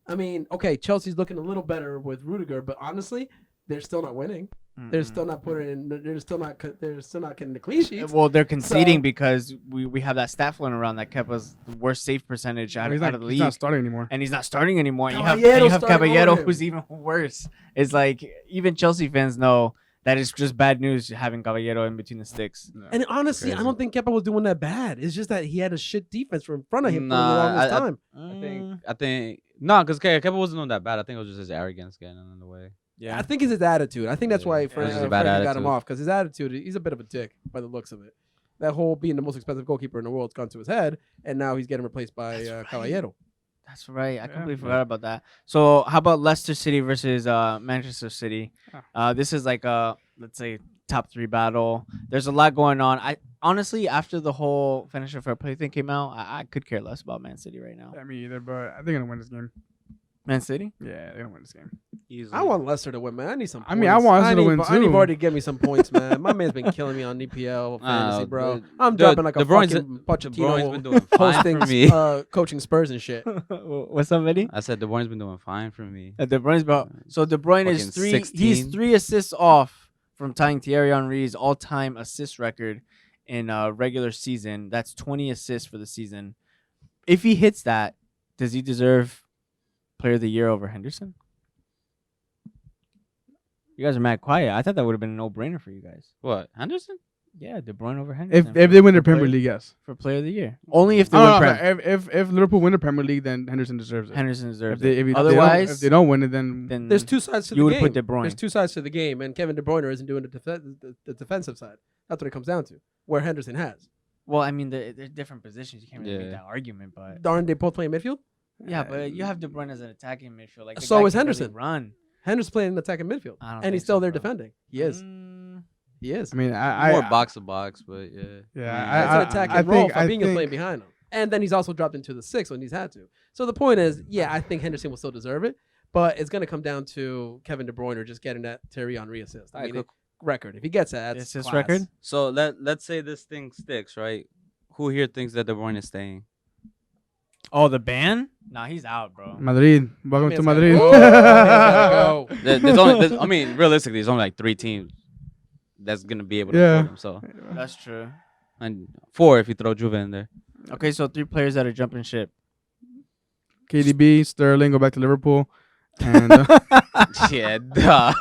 I mean, okay, Chelsea's looking a little better with Rudiger, but honestly, they're still not winning. They're still not putting in. They're still not getting the clean sheets. Well, they're conceding because we have that stat floating around that Kepa's the worst save percentage out of the league. He's not starting anymore. And he's not starting anymore. You Caballero's have starting Caballero, over him. who's even worse. It's like even Chelsea fans know that it's just bad news having Caballero in between the sticks. And honestly, I Crazy. don't think Kepa was doing that bad. It's just that he had a shit defense from in front of him for the Nah, longest time. I think no, because Kepa wasn't doing that bad. I think it was just his arrogance getting in the way. I think it's his attitude. I think that's why Yeah, Frank it's a got bad him attitude. off, because his attitude, he's a bit of a dick by the looks of it. That whole being the most expensive goalkeeper in the world's gone to his head, and now he's getting replaced by Caballero. That's right. I completely forgot about that. So how about Leicester City versus Manchester City? This is like a, let's say, top 3 battle. There's a lot going on. I honestly, after the whole finisher fair play thing came out, I could care less about Man City right now. Yeah, me either, but I think they're gonna win this game. Man City? Yeah, they're gonna win this game. Easily. I want Leicester to win, man. I need some points. I mean, I want Leicester to win, I need too. Vardy to get me some points, man. My man's been killing me on EPL fantasy, bro. the- I'm the- dropping like De a Bruyne's- fucking De Bruyne's been Pochettino doing fine hosting, for me. coaching Spurs and shit. What's up, Eddie? I said De Bruyne's been doing fine for me. De Bruyne's about. So De Bruyne is Fucking 16. He's 3 assists off from tying Thierry Henry's all-time assist record in regular season. That's 20 assists for the season. If he hits that, does he deserve Player of the Year over Henderson? You guys are mad quiet. I thought that would have been a no-brainer for you guys. What, Henderson? Yeah, De Bruyne over Henderson. If they win the Premier League, yes. for Player of the Year, only if they No, win no, Prem. if Liverpool win the Premier League, then Henderson deserves it. Henderson deserves If it. they Otherwise, if they don't win it, then There's two sides to you the would game. put De Bruyne. There's two sides to the game, and Kevin De Bruyne isn't doing the defensive side. That's what it comes down to, where Henderson has. Well, I mean, they're different positions. You can't really make Yeah. that argument, but Aren't they both playing midfield? yeah, but you have De Bruyne as an attacking midfield. Like the So guy is can really Henderson. run. Henderson's playing in attacking midfield, I don't and think he's still so, there bro. defending. He is. He is. I mean, More box to box, but yeah. That's I an attacking I role. think- I Fabinho's think- playing behind him, and then he's also dropped into the 6 when he's had to. So the point is, yeah, I think Henderson will still deserve it, but it's going to come down to Kevin De Bruyne just getting that Thierry Henry assist. I Alright, mean, cool. record. If he gets that, that's Assist class. record? So let's say this thing sticks, right? Who here thinks that De Bruyne is staying? Oh, the ban? Nah, he's out, bro. Madrid. Welcome to Man's gotta Madrid. go. Man's gotta go. I mean, realistically, there's only like 3 teams that's gonna be able to Yeah. afford him. So, That's true. and 4 if you throw Juve in there. Okay, so 3 players that are jumping ship. KDB, Sterling, go back to Liverpool. And Yeah, duh.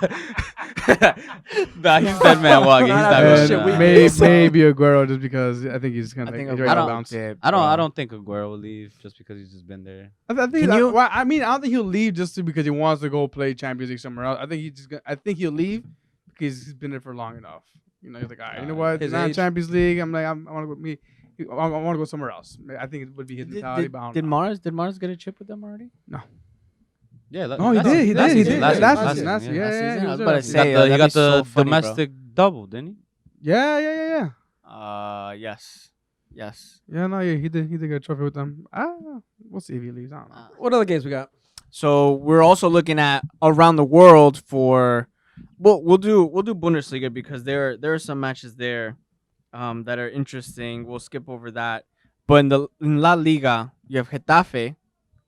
Nah, he's that man walking. He's not Oh, going shit, we to made maybe Aguero just because I think he's kind I of think like, Aguero ready to don't- bounce. dip, I bro. don't think Aguero will leave just because he's just been there. I think Can that- you- well, I mean, I don't think he'll leave just because he wants to go play Champions League somewhere else. I think he'll leave because he's been there for long enough. You know, he's like, all right, you know what? His It's not age. Champions League. I want to go. I want to go somewhere else. I think it would be his mentality. but I don't Did know. Mars get a chip with them already? Yeah, Oh, he did. He last did. He season, did. last Last season, season. last season, Yeah, Last yeah, season? he I was was about there. to He say, got the, he that'd got be so the funny, bro. domestic double, didn't he? Yeah. Yes. Yeah, no, yeah, he did get a trophy with them. We'll see if he leaves. I don't know. What other games we got? So we're also looking at around the world for. Well, we'll do Bundesliga because there are some matches there, that are interesting. We'll skip over that. But in La Liga, you have Getafe,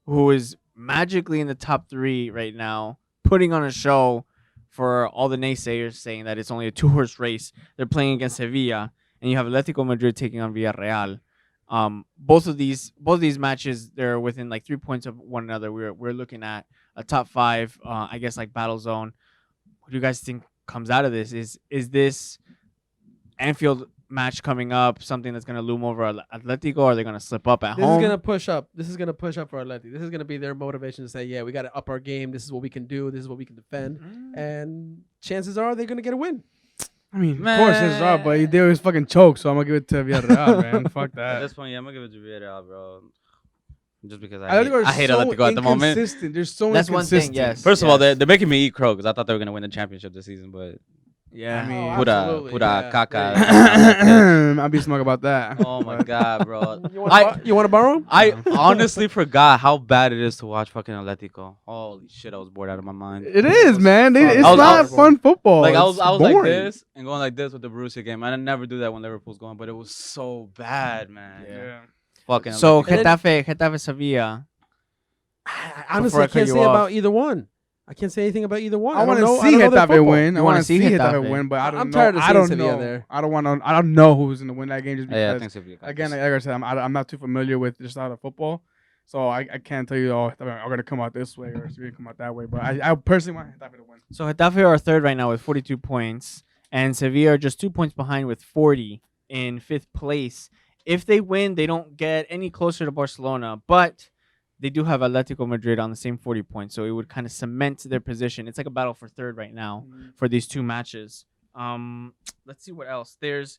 who is magically in the top 3 right now, putting on a show for all the naysayers saying that it's only a 2-horse race. They're playing against Sevilla, and you have Atletico Madrid taking on Villarreal. Both of these matches, they're within like 3 points of one another. We're looking at a top 5, I guess, like battle zone. What do you guys think comes out of this? Is this Anfield match coming up, something that's going to loom over Atletico? Or are they going to slip up at This home? is gonna push up. This is gonna push up for Atleti. This is gonna be their motivation to say, yeah, we got to up our game. This is what we can do. This is what we can defend. And chances are they're gonna get a win. I mean, of course it's up, but they always fucking choke, so I'm gonna give it to Villarreal, man. Fuck At that. this point, yeah, I'm gonna give it to Villarreal, bro. Just because Atletico I hate so Atletico at the moment. inconsistent. They're so That's one thing, inconsistent. yes. First of all, they're making me eat crow because I thought they were gonna win the championship this season, but Yeah. I mean, absolutely, pura yeah. caca. I'll be smug about that. Oh my god, bro. You want to borrow 'em? I honestly forgot how bad it is to watch fucking Atletico. Holy shit, I was bored out of my mind. It is, man. It's I was- not fun football. Like I It's was like boring. this and going like this with the Borussia game. I never do that when Liverpool's going, but it was so bad, man. Yeah. Fucking. So Atletico. Getafe Sevilla. I honestly Before I cut can't you say off. about either one. I can't say anything about either one. I want don't to know- see I don't know their Getafe football. win. I You want wanna to see see Getafe Getafe win, but I don't I'm know. tired of I seeing don't Sevilla know. there. I don't want to. I don't know who's going to win that game just Yeah, I because. think Sevilla got Again, this. like I said, I'm not too familiar with just out of football, so I can't tell you. Oh, I'm going to come out this way or it's going to come out that way. But I personally want Getafe to win. So Getafe are third right now with 42 points, and Sevilla are just 2 points behind with 40 in fifth place. If they win, they don't get any closer to Barcelona, but they do have Atletico Madrid on the same 40 points, so it would kind of cement their position. It's like a battle for third right now for these two matches. Let's see what else. There's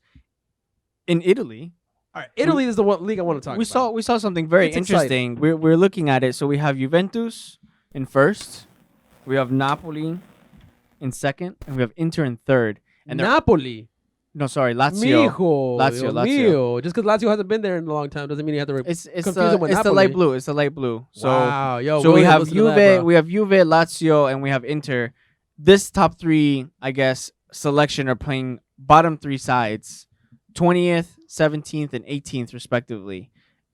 in Italy. All right, Italy is the one league I want to talk about. We saw something very It's interesting. We're looking at it. So we have Juventus in first, we have Napoli in second, and we have Inter in third. And they're- Napoli. no, sorry, Lazio. Mijo, Lazio, Dios Lazio. mío. Just because Lazio hasn't been there in a long time doesn't mean you have to. It's Confuse the them with it's the Napoli. light blue. It's the light blue. So wow, yo, so we William, have listen to Juve, that, bro. we have Juve, Lazio, and we have Inter. This top three, I guess, selection are playing bottom three sides, 20th, 17th, and 18th respectively,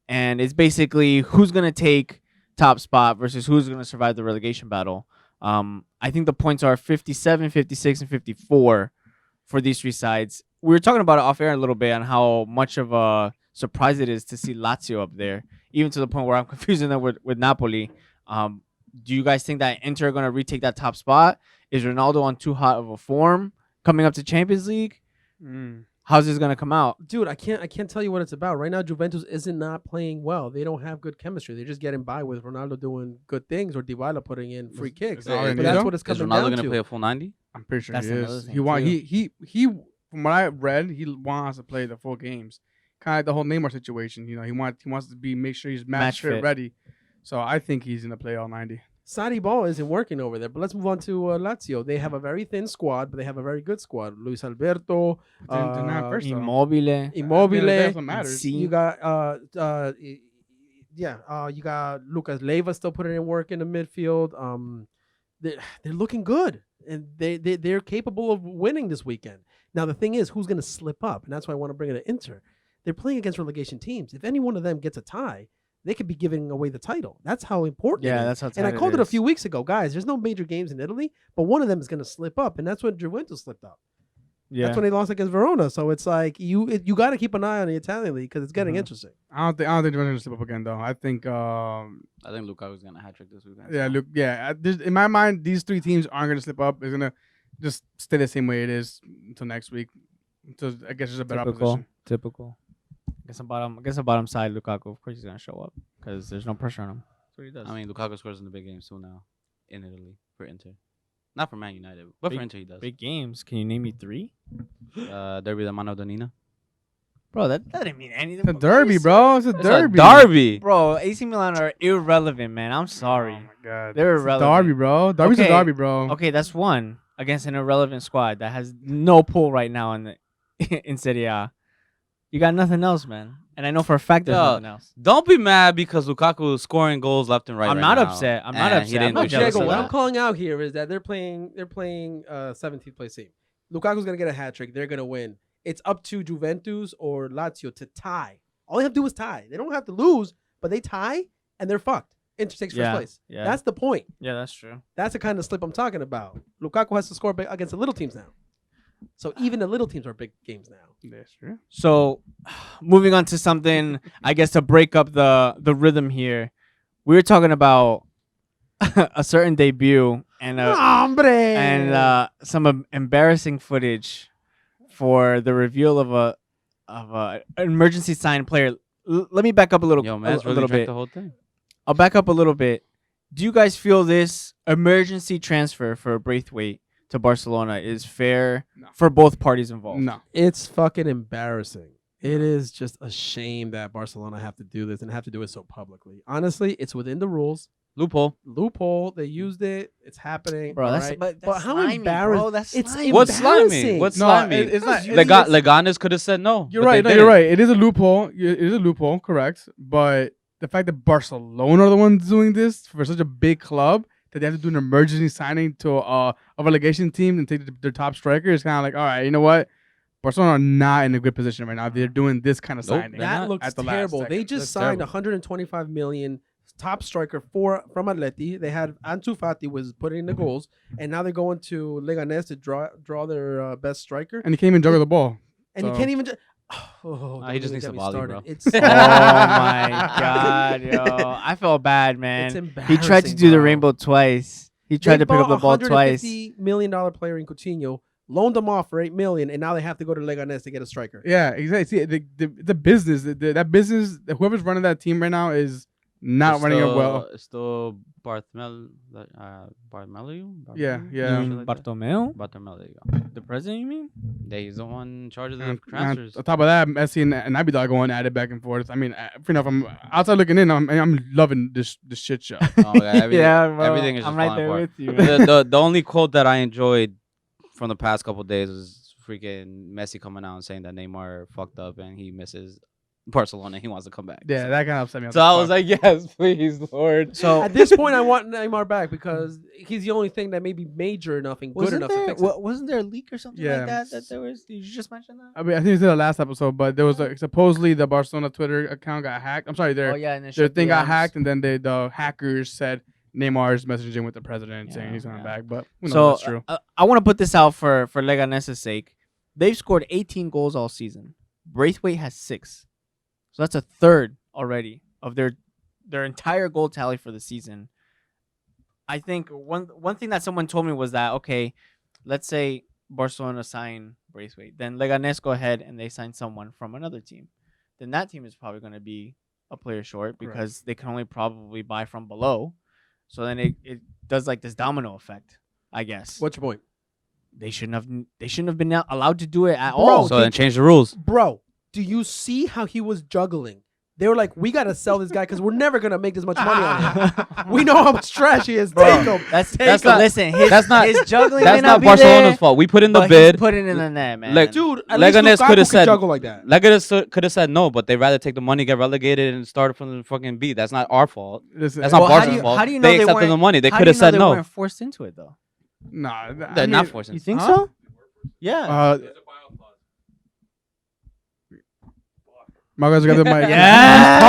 and it's basically who's gonna take top spot versus who's gonna survive the relegation battle. I think the points are 57, 56, and 54 for these three sides. We were talking about it off air a little bit on how much of a surprise it is to see Lazio up there, even to the point where I'm confusing them with Napoli. Do you guys think that Inter are going to retake that top spot? Is Ronaldo on too hot of a form coming up to Champions League? How's this going to come out? Dude, I can't tell you what it's about. Right now, Juventus isn't not playing well. They don't have good chemistry. They're just getting by with Ronaldo doing good things or Dybala putting in free kicks. is it already But that's done? what it's Is coming Ronaldo down gonna to. play a full 90? I'm pretty sure That's he another is. thing, He want too. he from what I read, he wants to play the full games. Kind of like the whole Neymar situation. You know, he wants to make sure he's match fit fit. ready. So I think he's gonna play all 90. Sadi ball isn't working over there. But let's move on to Lazio. They have a very thin squad, but they have a very good squad. Luis Alberto, They're not first, though. Immobile. Immobile. That's what matters. See. You got you got Lucas Leiva still putting in work in the midfield. They're looking good, and they're capable of winning this weekend. Now the thing is, who's going to slip up, and that's why I want to bring it to Inter. They're playing against relegation teams. If any one of them gets a tie, they could be giving away the title. That's how important. Yeah, it is. that's how And I tight it called it a is. few weeks ago, guys. There's no major games in Italy, but one of them is going to slip up, and that's when Juventus slipped up. Yeah. That's when they lost against Verona. So it's like you got to keep an eye on the Italian league because it's getting Mhm. interesting. I don't think Juventus gonna slip up again though. I think I think Lukaku's gonna hat trick this weekend. yeah, look, yeah. In my mind, these three teams aren't gonna slip up. It's gonna just stay the same way it is until next week. Until I guess there's a better opposition. Typical. Against the bottom side, Lukaku, of course, he's going to show up because there's no pressure on him. That's what he does. I mean, Lukaku scores in the big games too now in Italy for Inter. Not for Man United, but Big- for Inter he does. Big games. Can you name me three? Derby de Mano Donina. Bro, that didn't mean anything. It's a derby, bro. It's a It's derby. a derby. Bro, AC Milan are irrelevant, man. I'm sorry. Oh my god, They're It's a irrelevant. derby, bro. Derby's Okay. a derby, bro. Okay, that's one against an irrelevant squad that has no pull right now in the in Serie A. You got nothing else, man. And I know for a fact there's Yo, nothing else. Don't be mad because Lukaku is scoring goals left and right. I'm right not now. upset. I'm not And upset. He didn't I'm not do jealous shit of Diego, for what I'm that. calling out here is that they're playing 17th place team. Lukaku's gonna get a hat trick. They're gonna win. It's up to Juventus or Lazio to tie. All they have to do is tie. They don't have to lose, but they tie and they're fucked. Inter takes first place. Yeah. That's the point. Yeah, that's true. That's the kind of slip I'm talking about. Lukaku has to score against the little teams now. So even the little teams are big games now. That's true. So, moving on to something, I guess to break up the rhythm here, we were talking about a certain debut and Hombre! some embarrassing footage for the reveal of an emergency sign player. Let me back up a little, Yo, man's a really little drank bit. the whole thing. I'll back up a little bit. Do you guys feel this emergency transfer for Braithwaite to Barcelona is fair No. for both parties involved? No. It's fucking embarrassing. It is just a shame that Barcelona have to do this and have to do it so publicly. Honestly, it's within the rules. Loophole. Loophole. They used it. It's happening. Bro, all that's right? but But that's how slimy, embarrassing! bro. That's It's slimy. What's slimy? embarrassing. What's No, slimy? it's not. Leganes could have said no. You're but right. they No, you're didn't. right. It is a loophole. It is a loophole, correct? But the fact that Barcelona are the ones doing this for such a big club that they have to do an emergency signing to a relegation team and take their top striker is kind of like, all right, you know what? Barcelona are not in a good position right now. They're doing this kind of Nope, signing. they're That not looks at the last terrible. They second. just That's signed terrible. 125 million top striker from Atleti. They had Ansu Fati was putting in the goals, and now they're going to Leganes to draw their best striker, And he can't even juggle the ball. and so- he can't even. He just needs to volley, bro. It's Oh my god, yo! I felt bad, It's man. embarrassing. He tried to do the bro. rainbow twice. He tried to pick up the ball twice. $150 million player in Coutinho, loaned them off for $8 million, and now they have to go to Leganes to get a striker. Yeah, exactly. See, the business, that business, whoever's running that team right now is not running it well. It's still Bartholomew. Yeah, You yeah. mean Bartomeu, Bartholomew, there you go. the president? You mean? Yeah, he's the one in charge of the And transfers. on top of that, Messi and Abidal going at it back and forth. I mean, you know, from outside looking in, I'm loving this shit show. Oh, yeah, Yeah, bro. everything is just I'm right falling there apart. with you. Man. The only quote that I enjoyed from the past couple days was freaking Messi coming out and saying that Neymar fucked up and he misses Barcelona. He wants to come back. Yeah, So, that kind of upset me. so I was like, yes, please, Lord. So At this point, I want Neymar back because he's the only thing that may be major enough and good enough to fix it. wasn't there a leak or something Yeah. like that? That there was? Did you just mention that? I mean, I think it's in the last episode, but there was supposedly the Barcelona Twitter account got hacked. I'm sorry, Oh yeah, and then their shut thing the got DMs. hacked, and then the hackers said Neymar's messaging with the president saying Yeah, he's coming yeah. back. But who knows So that's true. I want to put this out for Leganes' sake. They've scored 18 goals all season. Braithwaite has 6, so that's a third already of their entire goal tally for the season. I think one thing that someone told me was that, okay, let's say Barcelona sign Braithwaite, then Leganes go ahead and they sign someone from another team, then that team is probably going to be a player short because they can only probably buy from below. So then it does like this domino effect, I guess. What's your point? They shouldn't have been allowed to do it at Bro, all. So then change the rules. Bro, do you see how he was juggling? They were like, we got to sell this guy because we're never going to make this much money on him. We know how much trash he is. Bro, Take him. that's not- listen. His, that's not- his juggling. That's may not be Barcelona's there, fault. We put in the but bid. he's putting it in the net, man. Like, Dude, at Leganes least Lukaku coulda could said- juggle like that. Leganes could have said no, but they'd rather take the money, get relegated, and start from the fucking B. That's not our fault. Listen, That's not Well, how Barca's do you- fault. how do you know they they accepted weren't- the money. They How could do have you know said they no. weren't forced into it though. Nah, They're not forcing. You think Huh? so? Yeah. My guys got the mic. Yeah.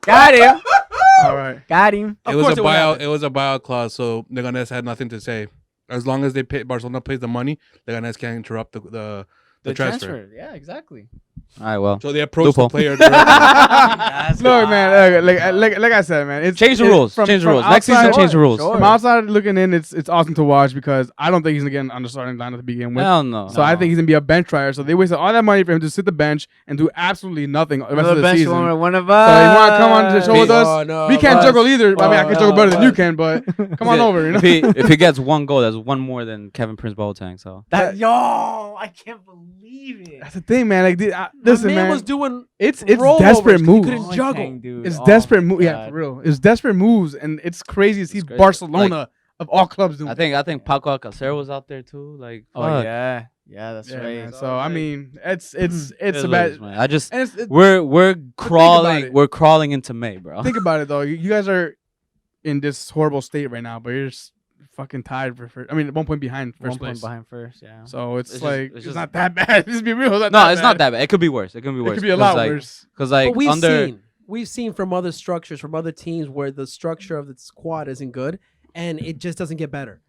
Got him. All right. Got him. Of It was course a it would buyout. happen. It was a buyout clause, so Leganes had nothing to say. As long as they pay, Barcelona pays the money, Leganes can't interrupt the transfer. Yeah, exactly. All right, well, So they approached Loophole. the player directly. Look, man. Like I said, man. It's change the it- rules. from- Change the from rules. Next season, outside- change the rules. Sure. From outside looking in, it's awesome to watch because I don't think he's gonna get on the starting lineup to begin with. Hell no. So I think he's gonna be a bench trier. So they wasted all that money for him to sit the bench and do absolutely nothing the rest of Another the bench season. warmer, one of So us. you want to come on to the show with us? Oh, no, We can't Buzz. juggle either. I mean, I can juggle better than you Buzz. can, but come on over. You know? if he gets one goal, that's one more than Kevin Prince Boateng. So Yo, I can't believe it. That's the thing, man. Like, My listen, man man. was doing It's rollovers desperate 'cause he moves. couldn't juggle. Dude. It's Oh, desperate moves. Yeah, God. for real. It's desperate moves, and it's crazy to see It's crazy. Barcelona of all clubs doing. I think Paco Alcacer was out there too. Like, Oh fuck. yeah, that's Yeah, right. man. So I mean, it's It is a what it bad. is, man. I just And it's, we're crawling. it. We're crawling into May, bro. think about it though. You guys are in this horrible state right now, but you're just fucking tied for first. I mean, 1 point behind first 1 point place. behind first. Yeah. So it's It's just- like it's it's, just- not that bad. Just be real. No, it's not that bad. It could be worse. It could be worse. It could be a lot worse. Because like But under we've seen from other structures, from other teams where the structure of the squad isn't good and it just doesn't get better.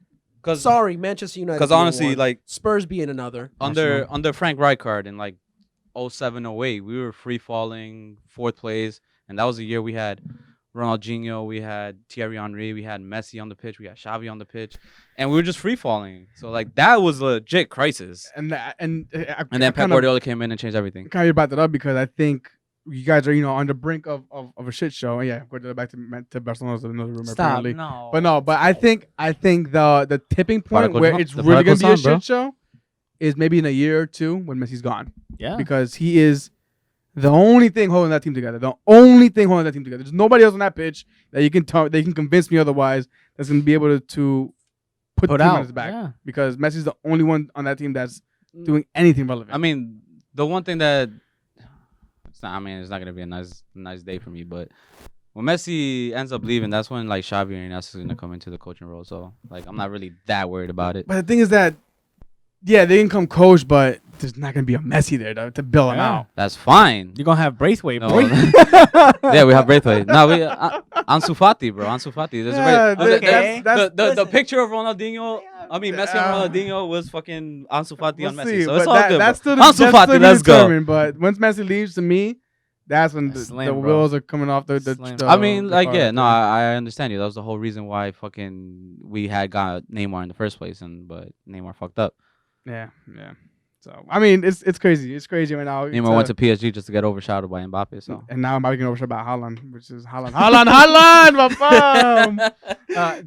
because Sorry, Manchester United. because being honestly, one, like Spurs being another. under Frank Rijkaard in like 07, 08, we were free falling 4th place, and that was the year we had Ronaldinho, we had Thierry Henry, we had Messi on the pitch, we had Xavi on the pitch, and we were just free falling. So like that was a legit crisis. And And then Pep Guardiola came in and changed everything. Kind of brought that up because I think you guys are, on the brink of a shit show. And yeah, Guardiola back to Barcelona is another rumor Stop. apparently. No. But I think the tipping point Prodigal where son- it's the really gonna be prodigal a son, bro. shit show is maybe in a year or two when Messi's gone. Yeah. Because he is the only thing holding that team together. The only thing holding that team together. There's nobody else on that pitch that you can they can convince me otherwise that's going to be able to put the team on his back. Yeah. Because Messi's the only one on that team that's doing anything relevant. I mean, the one thing that it's not going to be a nice day for me, but when Messi ends up leaving, that's when like Xavi and Iniesta is going to come into the coaching role. So like I'm not really that worried about it. But the thing is that, yeah, they can come coach, but there's not going to be a Messi there to bail him out. That's fine. You're gonna have Braithwaite, No. boy. Yeah, we have Braithwaite. No, we Ansu Fati, bro. Ansu Fati. There's Yeah, the picture of Ronaldinho. I mean, Messi and Ronaldinho was fucking Ansu Fati We'll on Messi. see, So but it's all good. that's bro. still Ansu that's Fati, still let's go. determined, but once Messi leaves, to me, that's when That's the lame, bro. wheels are coming off the Slim. the I mean, like, car. yeah, no, I understand you. That was the whole reason why fucking we had got Neymar in the first place, but Neymar fucked up. Yeah. So I mean, it's crazy. It's crazy right now. Neymar went to PSG just to get overshadowed by Mbappe. So and now I'm about to get over about Haland, which is Haland, my fam.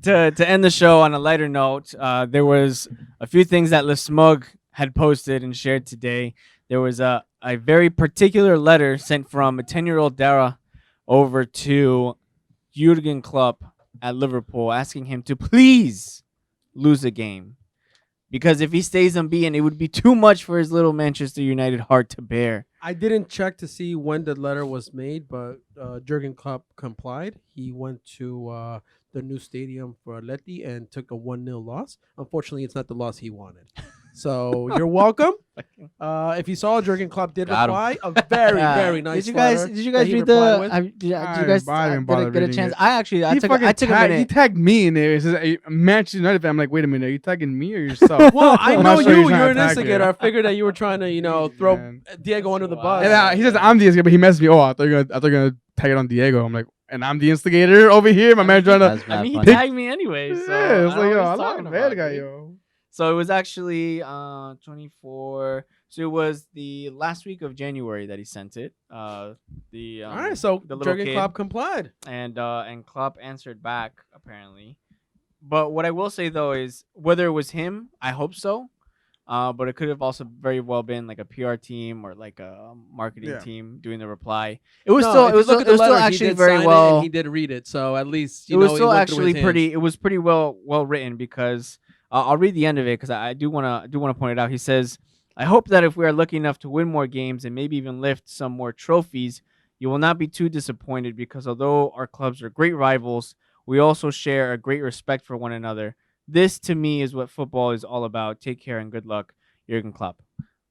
To end the show on a lighter note, there was a few things that Le Smug had posted and shared today. There was a very particular letter sent from a 10-year-old Dara over to Jurgen Klopp at Liverpool, asking him to please lose a game. Because if he stays unbeaten, it would be too much for his little Manchester United heart to bear. I didn't check to see when the letter was made, but Jurgen Klopp complied. He went to the new stadium for Atleti and took a 1-0 loss. Unfortunately, it's not the loss he wanted. So you're welcome. If you saw, Jurgen Klopp did Got him. reply. A very nice. Did you guys that he read replied with. did you I guys didn't bother get a reading chance? it. I took a He minute. tagged me in there. He says, "Hey, Manchester United fan." I'm like, wait a minute, are you tagging me or yourself? Well, I I'm know not sure you. he's trying You're to an tag instigator. you. I figured that you were trying to, throw Man. Diego under the bus. And, he says I'm the instigator, but he messaged me. Oh, I thought you were gonna tag it on Diego. I'm like, and I'm the instigator over here. My man trying to. that's mad He funny. tagged me anyway. So Yeah, it's I don't like, know yo, what I he's love talking the about, bad guy, dude. yo. So it was actually 24. So it was the last week of January that he sent it. All right, so the little Jurgen kid. Klopp complied. and Klopp answered back apparently. But what I will say though is whether it was him, I hope so. But it could have also very well been like a PR team or like a marketing team doing the reply. It was No, if you look at the still letter, he actually did very sign it well. and he did read it, so at least It was still went through actually his pretty. hands. It was pretty well written because I'll read the end of it because I do want to point it out. He says, "I hope that if we are lucky enough to win more games and maybe even lift some more trophies, you will not be too disappointed because although our clubs are great rivals, we also share a great respect for one another. This to me is what football is all about. Take care and good luck, Jurgen Klopp."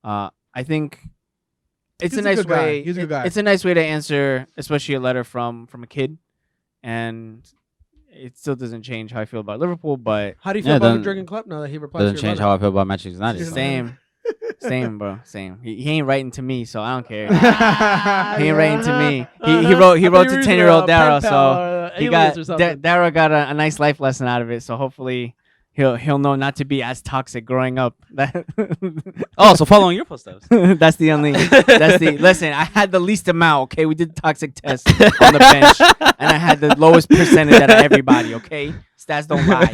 I think it's He's a a nice good guy. way. He's a good guy. It's a nice way to answer, especially a letter from a kid, and it still doesn't change how I feel about Liverpool, but How do you feel Yeah, about then- Jurgen Klopp now that he replied Doesn't to your change letter? how I feel about Manchester United. so. same, bro, same. He ain't writing to me, so I don't care. He He ain't writing to me. He wrote I thought to you were 10-year-old using a Dara, pen so pal or, he alias got or something. Dara got a nice life lesson out of it. So hopefully he'll know not to be as toxic growing up. Oh, so following your footsteps. That's the only. Listen, I had the least amount. Okay, we did the toxic test on the bench, and I had the lowest percentage out of everybody. Okay, stats don't lie.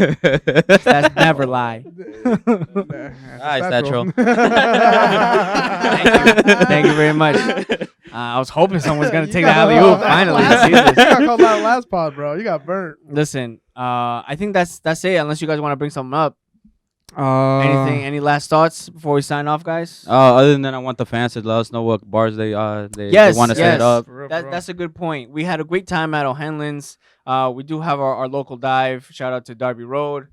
Stats never lie. Alright, Statro. Thank you very much. I was hoping someone was gonna You take the got alley oop. Finally, You Jesus. got called out last pod, bro. You got burnt. Listen, I think that's it. Unless you guys want to bring something up. Anything? Any last thoughts before we sign off, guys? Other than that, I want the fans to let us know what bars they Yes, want to set yes. up. That's a good point. We had a great time at O'Hanlon's. We do have our local dive. Shout out to Derby Road.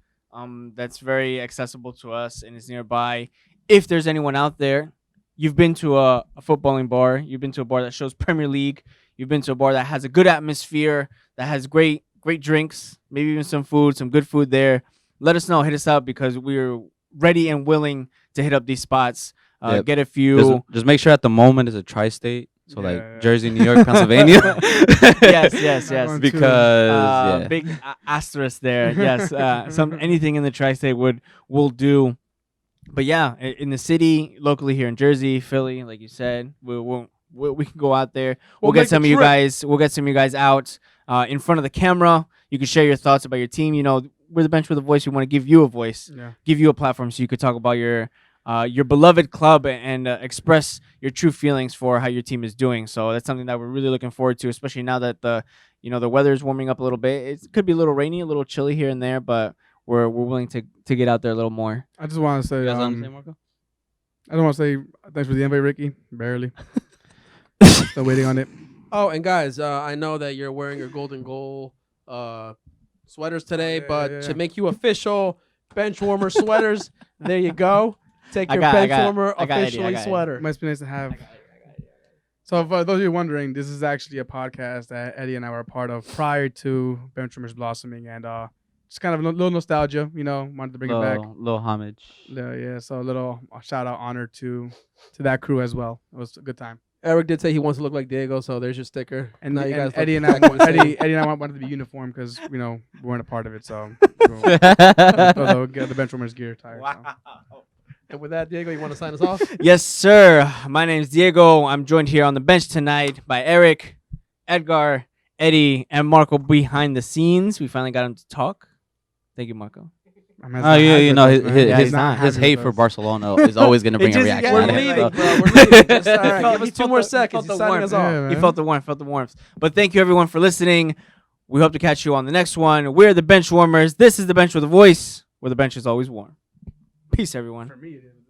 That's very accessible to us and is nearby. If there's anyone out there, you've been to a footballing bar, you've been to a bar that shows Premier League, you've been to a bar that has a good atmosphere, that has great drinks, maybe even some food, some good food there. Let us know. Hit us up because we're ready and willing to hit up these spots. Yep. Get a few. Just make sure at the moment it's a tri-state. So Yeah, like yeah. Jersey, New York, Pennsylvania. yes. That one too. Because yeah. Big asterisk there. Yes, some anything in the tri-state will do. But yeah, in the city, locally here in Jersey, Philly, like you said, we can go out there. We'll get make the some of you trip. guys. We'll get some of you guys out in front of the camera. You can share your thoughts about your team. You know, we're the bench with a voice. We want to give you a voice, Yeah. give you a platform, so you could talk about your beloved club and express your true feelings for how your team is doing. So that's something that we're really looking forward to, especially now that the weather is warming up a little bit. It could be a little rainy, a little chilly here and there, but we're willing to get out there a little more. I just want to say, You guys want to say, Marco? I don't want to say thanks for the invite, Ricky. Barely. Still waiting on it. Oh, and guys, I know that you're wearing your golden goal sweaters today, yeah, but yeah. to make you official Benchwarmer sweaters, there you go. Take I your got Benchwarmer Eddie, I officially got Eddie. sweater. Might be nice to have. So for those of you wondering, this is actually a podcast that Eddie and I were a part of prior to Benchwarmers blossoming, and just kind of a little nostalgia, wanted to bring it back. Little homage. Yeah, so a little shout out honor to that crew as well. It was a good time. Eric did say he wants to look like Diego, so there's your sticker. And, Now you guys and Eddie look and I, exactly the same. Eddie and I wanted to be uniform because we weren't a part of it. So get the Benchwarmers gear attire. So. And with that, Diego, you want to sign us off? Yes, sir. My name's Diego. I'm joined here on the bench tonight by Eric, Edgar, Eddie, and Marco behind the scenes. We finally got him to talk. Thank you, Marco. I mean, Oh yeah, it's not happy with us, man. Yeah, his he's not his happy hate with for us. Barcelona is always gonna bring a just- reaction. yeah, We're out of him, leaving, so. bro. We're leaving. Just, all right, Felt- give us he 2 felt more the- seconds. felt He's the signing us warmth. off. Yeah, He man. felt the warmth. But thank you, everyone, for listening. We hope to catch you on the next one. We're the Benchwarmers. This is the Bench with a Voice, where the bench is always warm. Peace, everyone. For me, it is.